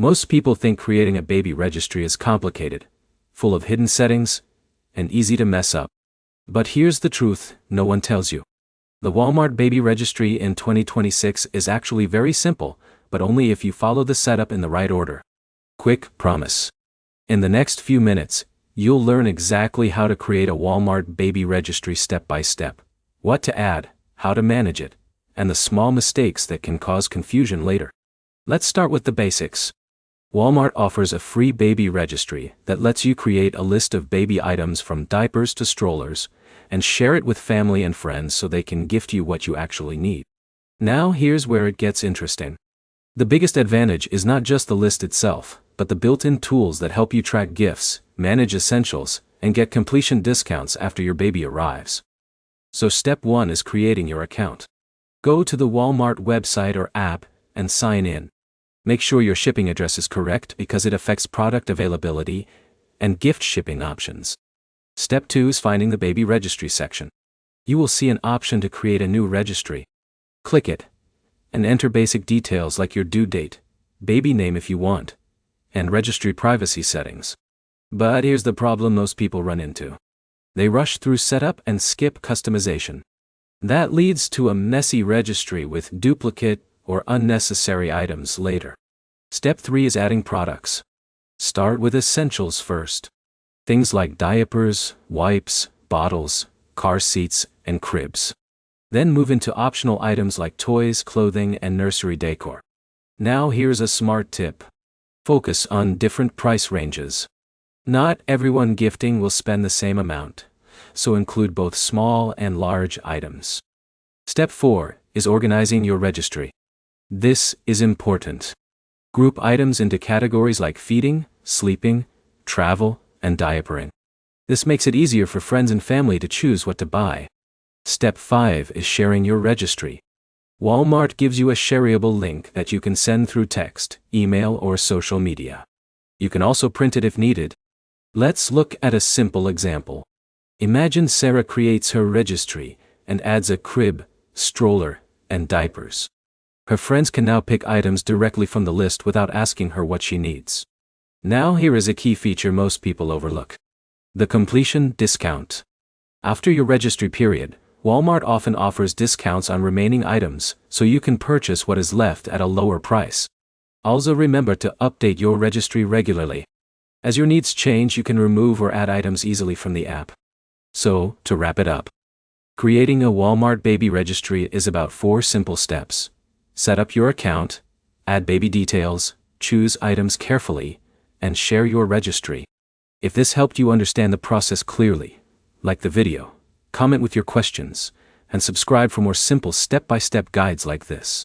Most people think creating a baby registry is complicated, full of hidden settings, and easy to mess up. But here's the truth no one tells you. The Walmart Baby Registry in 2026 is actually very simple, but only if you follow the setup in the right order. Quick promise. In the next few minutes, you'll learn exactly how to create a Walmart Baby Registry step by step, what to add, how to manage it, and the small mistakes that can cause confusion later. Let's start with the basics. Walmart offers a free baby registry that lets you create a list of baby items from diapers to strollers, and share it with family and friends so they can gift you what you actually need. Now here's where it gets interesting. The biggest advantage is not just the list itself, but the built-in tools that help you track gifts, manage essentials, and get completion discounts after your baby arrives. So step 1 is creating your account. Go to the Walmart website or app and sign in. Make sure your shipping address is correct because it affects product availability and gift shipping options. Step 2 is finding the baby registry section. You will see an option to create a new registry. Click it, and enter basic details like your due date, baby name if you want, and registry privacy settings. But here's the problem most people run into. They rush through setup and skip customization. That leads to a messy registry with duplicate or unnecessary items later. Step 3 is adding products. Start with essentials first. Things like diapers, wipes, bottles, car seats, and cribs. Then move into optional items like toys, clothing, and nursery decor. Now here's a smart tip. Focus on different price ranges. Not everyone gifting will spend the same amount, so include both small and large items. Step 4 is organizing your registry. This is important. Group items into categories like feeding, sleeping, travel, and diapering. This makes it easier for friends and family to choose what to buy. Step 5 is sharing your registry. Walmart gives you a shareable link that you can send through text, email, or social media. You can also print it if needed. Let's look at a simple example. Imagine Sarah creates her registry and adds a crib, stroller, and diapers. Her friends can now pick items directly from the list without asking her what she needs. Now here is a key feature most people overlook. The completion discount. After your registry period, Walmart often offers discounts on remaining items, so you can purchase what is left at a lower price. Also remember to update your registry regularly. As your needs change, you can remove or add items easily from the app. So, to wrap it up, creating a Walmart baby registry is about 4 simple steps. Set up your account, add baby details, choose items carefully, and share your registry. If this helped you understand the process clearly, like the video, comment with your questions, and subscribe for more simple step-by-step guides like this.